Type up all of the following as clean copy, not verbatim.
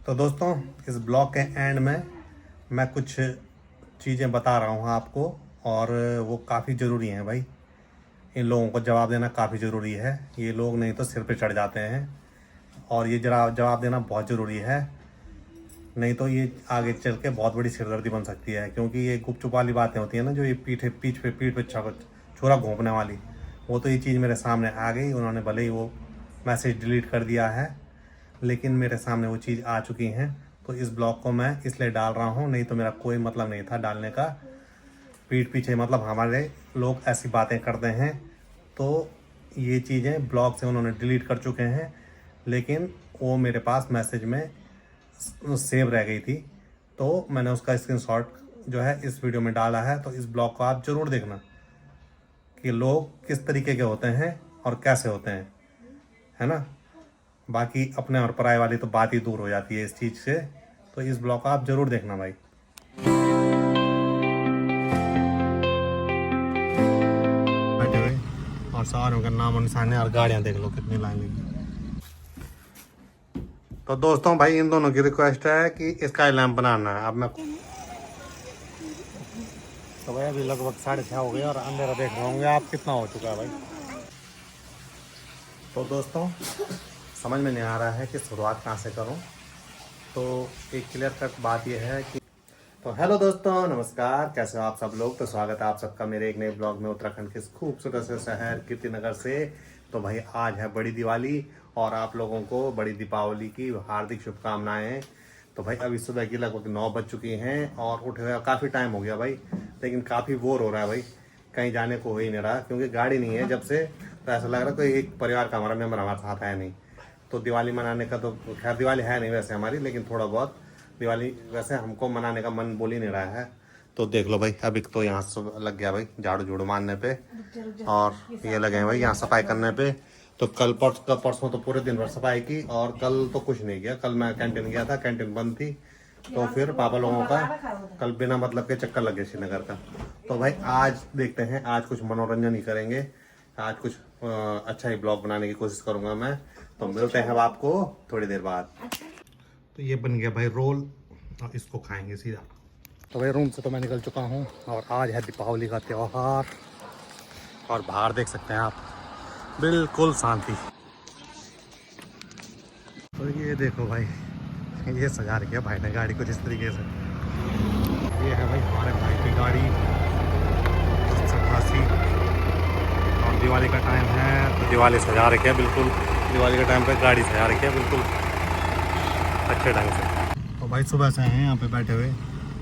तो दोस्तों, इस ब्लॉग के एंड में मैं कुछ चीज़ें बता रहा हूँ आपको, और वो काफ़ी ज़रूरी हैं भाई। इन लोगों को जवाब देना काफ़ी ज़रूरी है। ये लोग नहीं तो सिर पे चढ़ जाते हैं, और ये जवाब देना बहुत ज़रूरी है। नहीं तो ये आगे चल के बहुत बड़ी सिरदर्दी बन सकती है, क्योंकि ये गुपचुप वाली बातें होती हैं ना, जो ये पीठ पे छुरा घोंपने वाली। वो तो ये चीज़ मेरे सामने आ गई। उन्होंने भले ही वो मैसेज डिलीट कर दिया है, लेकिन मेरे सामने वो चीज़ आ चुकी हैं। तो इस ब्लॉग को मैं इसलिए डाल रहा हूँ, नहीं तो मेरा कोई मतलब नहीं था डालने का। पीठ पीछे मतलब हमारे लोग ऐसी बातें करते हैं, तो ये चीज़ें ब्लॉग से उन्होंने डिलीट कर चुके हैं, लेकिन वो मेरे पास मैसेज में सेव रह गई थी। तो मैंने उसका स्क्रीनशॉट जो है इस वीडियो में डाला है। तो इस ब्लॉग को आप ज़रूर देखना कि लोग किस तरीके के होते हैं और कैसे होते हैं, है ना। बाकी अपने और पराये वाली तो बात ही दूर हो जाती है इस चीज़ से। तो इस ब्लॉग को आप ज़रूर देखना भाई। बैठे हुए और सारों का नाम और निशान है, और गाड़ियाँ देख लो कितनी लाइन लगी। तो दोस्तों भाई, इन दोनों की रिक्वेस्ट है कि स्काई लैम्प बनाना है। अब मैं तो भाई अभी लगभग 6:30 हो गए, और अंधेरा देख रहे होंगे आप कितना हो चुका है भाई। तो दोस्तों, समझ में नहीं आ रहा है कि शुरुआत कहाँ से करूँ। तो एक क्लियर कट बात यह है कि तो हेलो दोस्तों, नमस्कार, कैसे हो आप सब लोग। तो स्वागत है आप सबका मेरे एक नए ब्लॉग में, उत्तराखंड के इस खूबसूरत से शहर कीर्तिनगर से। तो भाई आज है बड़ी दिवाली, और आप लोगों को बड़ी दीपावली की हार्दिक शुभकामनाएं। तो भाई अभी सुबह की लगभग 9 बज चुकी हैं, और उठे हुए काफ़ी टाइम हो गया भाई, लेकिन काफ़ी बोर हो रहा है भाई। कहीं जाने को हो ही नहीं रहा, क्योंकि गाड़ी नहीं है जब से। तो ऐसा लग रहा है कोई एक परिवार का हमारा मेम्बर हमारे साथ है नहीं। तो दिवाली मनाने का तो खैर दिवाली है नहीं वैसे हमारी, लेकिन थोड़ा बहुत दिवाली वैसे हमको मनाने का मन बोल ही नहीं रहा है। तो देख लो भाई, अभी तो यहाँ सुबह लग गया भाई झाड़ू झूड़ू मारने पे, और ये लगे हैं भाई यहाँ सफाई करने पे। तो कल परसों तो पूरे दिन भर सफाई की, और कल तो कुछ नहीं किया। कल मैं कैंटीन गया था, कैंटीन बंद थी। तो फिर पापा लोगों का कल बिना मतलब के चक्कर लग गया श्रीनगर का। तो भाई आज देखते हैं, आज कुछ मनोरंजन ही करेंगे। आज कुछ अच्छा ही ब्लॉग बनाने की कोशिश करूंगा मैं। तो मिलते हैं अब आपको थोड़ी देर बाद। तो ये बन गया भाई रोल, और इसको खाएंगे सीधा। तो भाई रूम से तो मैं निकल चुका हूँ, और आज है दीपावली का त्यौहार, और बाहर देख सकते हैं आप बिल्कुल शांति। तो ये देखो भाई, ये सजा रखी है भाई ने गाड़ी कुछ इस तरीके से। ये है भाई हमारे भाई की गाड़ी, अच्छा खासी। और दिवाली का टाइम है, तो दिवाली सजा रखी है बिल्कुल। दिवाली के टाइम पे गाड़ी सजा रखी है बिल्कुल अच्छे ढंग से। तो भाई सुबह से हैं यहाँ पे बैठे हुए,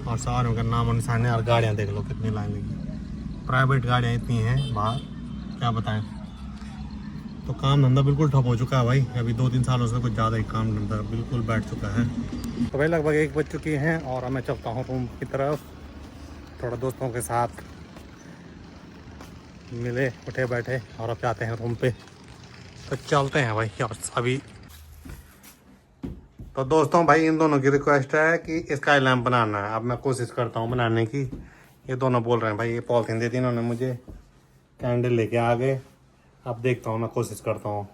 और सारों का नाम और निशान है, और गाड़ियाँ देख लो कितनी लाइन लगी। प्राइवेट गाड़ियाँ इतनी हैं बाहर, क्या बताएं। तो काम धंधा बिल्कुल ठप हो चुका है भाई। अभी 2-3 सालों से कुछ ज़्यादा ही काम धंधा बिल्कुल बैठ चुका है। तो भाई लगभग 1 बज चुकी हैं, और मैं चलता हूँ रूम की तरफ। थोड़ा दोस्तों के साथ मिले उठे बैठे, और अब जाते हैं रूम पे। तो चलते हैं भाई। और अभी तो दोस्तों भाई, इन दोनों की रिक्वेस्ट है कि स्काई लैम्प बनाना है। अब मैं कोशिश करता हूँ बनाने की। ये दोनों बोल रहे हैं भाई, ये पॉलिथीन दी थी इन्होंने मुझे, कैंडल लेके आ गए। अब देखता हूँ, मैं कोशिश करता हूँ।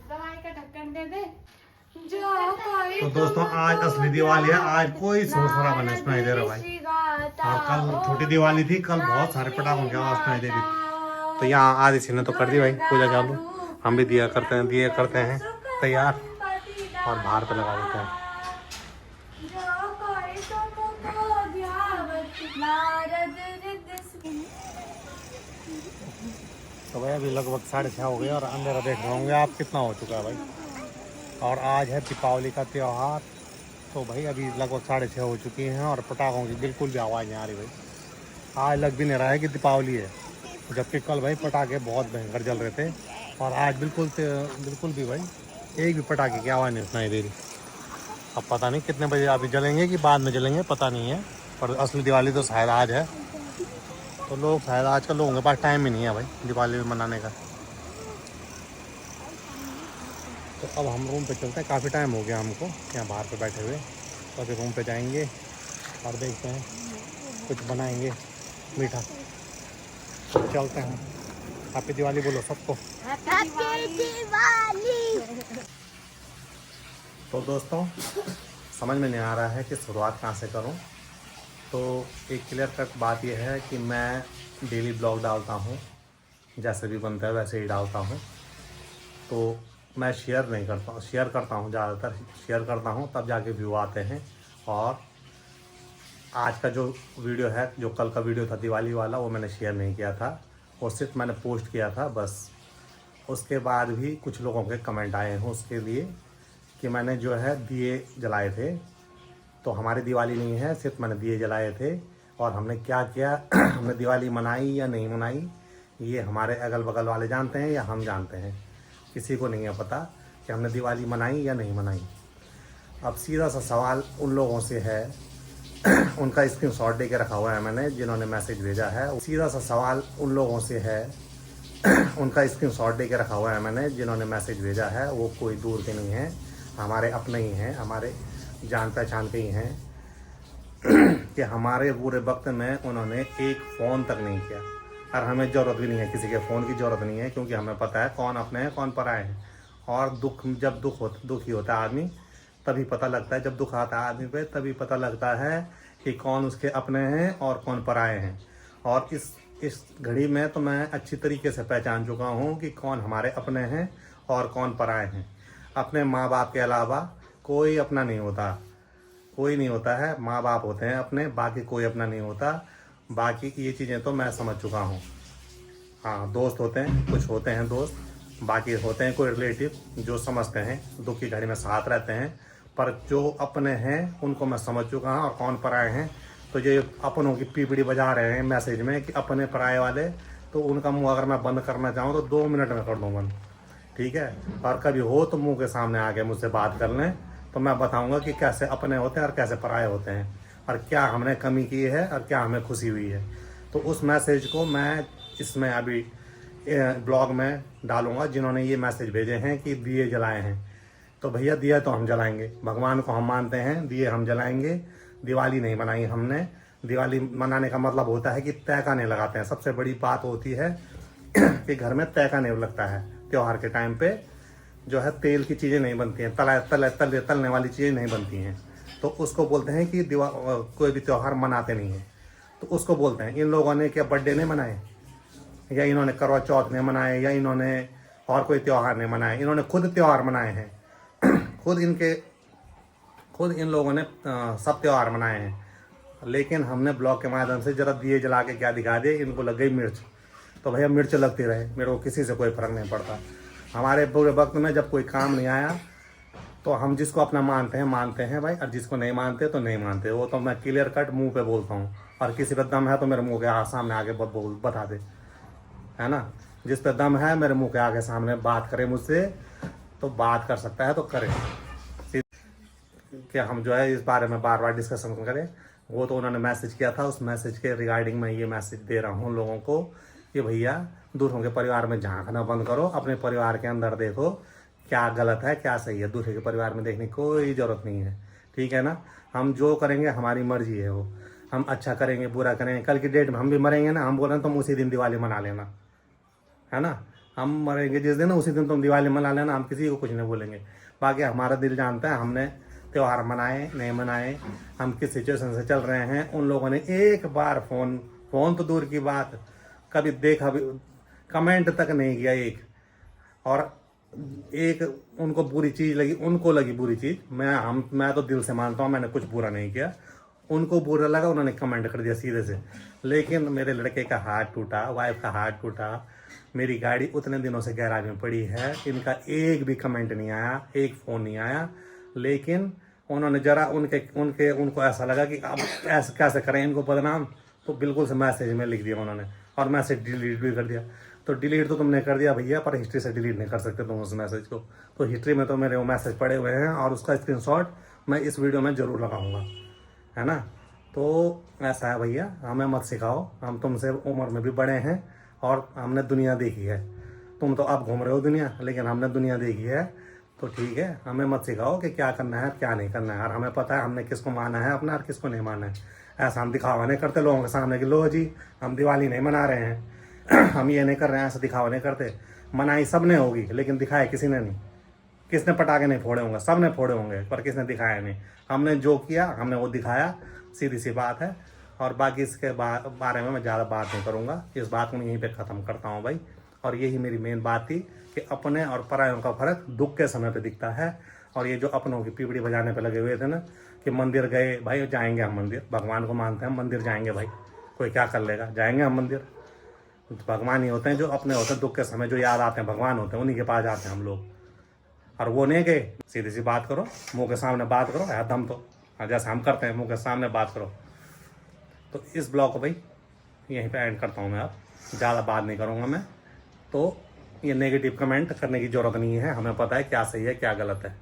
दवाई का ढक्कन दे दे। तो दोस्तों आज असली दिवाली है, आज कोई शोर शराबा नहीं सुनाई दे रहा भाई। और कल छोटी दिवाली थी, कल बहुत सारे पटाखों की आवाज सुनाई दे रही थी। तो यहाँ आदि सी ने तो कर दी भाई पूजा चालू। हम भी दिया करते हैं तैयार, और बाहर पे लगा देते हैं। तो भाई अभी लगभग 6:30 हो गए, और अंधेरा देख रहे होंगे आप कितना हो चुका है भाई। और आज है दीपावली का त्यौहार। तो भाई अभी लगभग 6:30 हो चुकी हैं, और पटाखों की बिल्कुल भी आवाज़ नहीं आ रही भाई। आज लग भी नहीं रहा है कि दीपावली है, जबकि कल भाई पटाखे बहुत भयंकर जल रहे थे। और आज बिल्कुल भी भाई एक भी पटाखे की आवाज़ नहीं सुनाई दे रही। अब पता नहीं कितने बजे अभी जलेंगे कि बाद में जलेंगे, पता नहीं है। पर असली दिवाली तो शायद आज है। तो लोग शायद आजकल लोगों के पास टाइम ही नहीं है भाई दिवाली मनाने का। तो अब हम रूम पे चलते हैं, काफ़ी टाइम हो गया हमको यहाँ बाहर पे बैठे हुए। तो अभी रूम पे जाएंगे, और देखते हैं कुछ बनाएंगे मीठा। चलते हैं। हैप्पी दिवाली बोलो सबको। हैप्पी दिवाली। तो दोस्तों समझ में नहीं आ रहा है कि शुरुआत कहाँ से करूँ। तो एक क्लियर कट बात यह है कि मैं डेली ब्लॉग डालता हूँ, जैसे भी बनता है वैसे ही डालता हूँ। तो मैं शेयर नहीं करता हूँ, शेयर करता हूँ, ज़्यादातर शेयर करता हूँ तब जाके व्यू आते हैं। और आज का जो वीडियो है, जो कल का वीडियो था दिवाली वाला, वो मैंने शेयर नहीं किया था, वो सिर्फ मैंने पोस्ट किया था बस। उसके बाद भी कुछ लोगों के कमेंट आए हैं उसके लिए कि मैंने जो है दिए जलाए थे। तो हमारी दिवाली नहीं है, सिर्फ मैंने दिए जलाए थे। और हमने क्या किया हमने दिवाली मनाई या नहीं मनाई, ये हमारे अगल बगल वाले जानते हैं या हम जानते हैं, किसी को नहीं है पता कि हमने दिवाली मनाई या नहीं मनाई। अब सीधा सा सवाल उन लोगों से है उनका स्क्रीनशॉट दे के रखा हुआ है मैंने, जिन्होंने मैसेज भेजा है। सीधा सा सवाल उन लोगों से है उनका स्क्रीनशॉट दे के रखा हुआ है मैंने, जिन्होंने मैसेज भेजा है। वो कोई दूर के नहीं हैं, हमारे अपने ही हैं, हमारे जान पहचान के ही हैं कि हमारे बुरे वक्त में उन्होंने एक फ़ोन तक नहीं किया। और हमें ज़रूरत भी नहीं है, किसी के फ़ोन की ज़रूरत नहीं है, क्योंकि हमें पता है कौन अपने हैं कौन पराए हैं। और जब दुखी होता है आदमी तभी पता लगता है, जब दुख आता है आदमी पे तभी पता लगता है कि कौन उसके अपने हैं और कौन पराए हैं। और इस घड़ी में तो मैं अच्छी तरीके से पहचान चुका हूँ कि कौन हमारे अपने हैं और कौन पराए हैं। अपने माँ बाप के अलावा कोई अपना नहीं होता, कोई नहीं होता है। माँ बाप होते हैं अपने, बाकी कोई अपना नहीं होता। बाकी की ये चीज़ें तो मैं समझ चुका हूँ। हाँ, दोस्त होते हैं, कुछ होते हैं दोस्त, बाकी होते हैं कोई रिलेटिव जो समझते हैं, दुख की घड़ी में साथ रहते हैं। पर जो अपने हैं उनको मैं समझ चुका हूँ। और कौन पराए हैं, तो ये अपनों की पीपड़ी बजा रहे हैं मैसेज में कि अपने पराए वाले, तो उनका मुंह अगर मैं बंद करना चाहूँ तो 2 मिनट में कर दूँ बंद, ठीक है। और कभी हो तो मुंह के सामने आके मुझसे बात कर लें, तो मैं बताऊंगा कि कैसे अपने होते हैं और कैसे पराए होते हैं, और क्या हमने कमी की है और क्या हमें खुशी हुई है। तो उस मैसेज को मैं इसमें अभी ब्लॉग में डालूंगा, जिन्होंने ये मैसेज भेजे हैं कि दिए जलाए हैं। तो भैया दिया तो हम जलाएंगे, भगवान को हम मानते हैं, दिए हम जलाएंगे। दिवाली नहीं मनाई हमने। दिवाली मनाने का मतलब होता है कि तहका नहीं लगाते हैं। सबसे बड़ी बात होती है कि घर में तहका नहीं लगता है। त्यौहार के टाइम पे जो है तेल की चीज़ें नहीं बनती हैं, तलने वाली चीज़ें नहीं बनती हैं। तो उसको बोलते हैं कि कोई भी त्यौहार मनाते नहीं हैं, तो उसको बोलते हैं। इन लोगों ने क्या बर्थडे नहीं मनाए, या इन्होंने करवा चौथ नहीं मनाए, या इन्होंने और कोई त्यौहार नहीं मनाए, इन्होंने खुद त्यौहार मनाए हैं। खुद इन लोगों ने सब त्यौहार मनाए हैं। लेकिन हमने ब्लॉग के माध्यम से जरा दिए जला के क्या दिखा दिए, इनको लग गई मिर्च। तो भैया मिर्च लगती रहे, मेरे को किसी से कोई फर्क नहीं पड़ता। हमारे बुरे वक्त में जब कोई काम नहीं आया तो हम जिसको अपना मानते हैं भाई, और जिसको नहीं मानते तो नहीं मानते। वो तो मैं क्लियर कट मुंह पे बोलता हूँ। और किसी पे दम है तो मेरे मुंह के सामने आके बता दे, है ना। जिस पे दम है मेरे मुंह के आगे सामने बात करे मुझसे, तो बात कर सकता है तो करे। कि हम जो है इस बारे में बार बार डिस्कशन करें, वो तो उन्होंने मैसेज किया था। उस मैसेज के रिगार्डिंग मैं ये मैसेज दे रहा हूँ लोगों को कि भैया दूसरों के परिवार में झांकना बंद करो, अपने परिवार के अंदर देखो क्या गलत है क्या सही है। दूसरे के परिवार में देखने की कोई ज़रूरत नहीं है, ठीक है ना। हम जो करेंगे हमारी मर्जी है, वो हम अच्छा करेंगे बुरा करेंगे, कल की डेट में हम भी मरेंगे ना। हम बोल रहे हैं तुम उसी दिन दिवाली मना लेना, है ना। हम मरेंगे जिस दिन उसी दिन तुम दिवाली मना लेना, हम किसी को कुछ नहीं बोलेंगे। बाकी हमारा दिल जानता है हमने त्यौहार मनाए नहीं मनाए, हम किस सिचुएशन से चल रहे हैं। उन लोगों ने एक बार फ़ोन तो दूर की बात, कभी देखा भी, कमेंट तक नहीं किया एक। और एक उनको बुरी चीज़ लगी, उनको लगी बुरी चीज़। मैं तो दिल से मानता हूँ मैंने कुछ बुरा नहीं किया। उनको बुरा लगा, उन्होंने कमेंट कर दिया सीधे से। लेकिन मेरे लड़के का हाथ टूटा, वाइफ का हाथ टूटा, मेरी गाड़ी उतने दिनों से गैराज में पड़ी है, इनका एक भी कमेंट नहीं आया, एक फ़ोन नहीं आया। लेकिन उन्होंने जरा उनको ऐसा लगा कि अब ऐसे कैसे करें इनको बदनाम, तो बिल्कुल से मैसेज में लिख दिया उन्होंने, और मैसेज डिलीट भी कर दिया। तो डिलीट तो तुमने कर दिया भैया, पर हिस्ट्री से डिलीट नहीं कर सकते तुम उस मैसेज को। तो हिस्ट्री में तो मेरे वो मैसेज पड़े हुए हैं, और उसका स्क्रीनशॉट मैं इस वीडियो में ज़रूर लगाऊंगा, है ना। तो ऐसा है भैया, हमें मत सिखाओ। हम तुमसे उम्र में भी बड़े हैं और हमने दुनिया देखी है। तुम तो अब घूम रहे हो दुनिया, लेकिन हमने दुनिया देखी है। तो ठीक है, हमें मत सिखाओ कि क्या करना है क्या नहीं करना है। और हमें पता है हमने किसको माना है अपना और किसको नहीं माना है। ऐसा हम दिखावा नहीं करते लोगों के सामने कि लो जी हम दिवाली नहीं मना रहे हैं, हम ये नहीं कर रहे हैं, ऐसा दिखावा नहीं करते। मनाही सब ने होगी लेकिन दिखाया किसी ने नहीं। किसने पटाखे नहीं फोड़े होंगे? सब ने फोड़े होंगे, पर किसने दिखाया नहीं। हमने जो किया हमने वो दिखाया, सीधी सी बात है। और बाकी इसके बारे में मैं ज़्यादा बात नहीं करूँगा, इस बात को मैं यहीं पे ख़त्म करता हूँ भाई। और यही मेरी मेन बात थी कि अपने और परायों का फ़र्क दुख के समय पे दिखता है। और ये जो अपनों की पीपड़ी बजाने पे लगे हुए थे ना कि मंदिर गए, भाई जाएंगे हम मंदिर, भगवान को मानते हैं, मंदिर जाएंगे भाई, कोई क्या कर लेगा, जाएंगे हम मंदिर। भगवान ही होते हैं जो अपने होते हैं, दुख के समय जो याद आते हैं भगवान होते हैं, उन्हीं के पास जाते हैं हम लोग। और वो नहीं गए, सीधी सी बात करो, मुंह के सामने बात करो, है दम तो जैसे हम करते हैं, मुंह के सामने बात करो। तो इस ब्लॉग को भाई यहीं पे एंड करता हूँ मैं, अब ज़्यादा बात नहीं करूँगा मैं। तो ये नेगेटिव कमेंट करने की ज़रूरत नहीं है, हमें पता है क्या सही है क्या गलत है।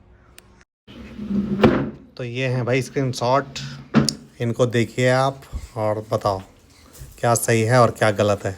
तो ये हैं भाई स्क्रीनशॉट, इनको देखिए आप और बताओ क्या सही है और क्या गलत है।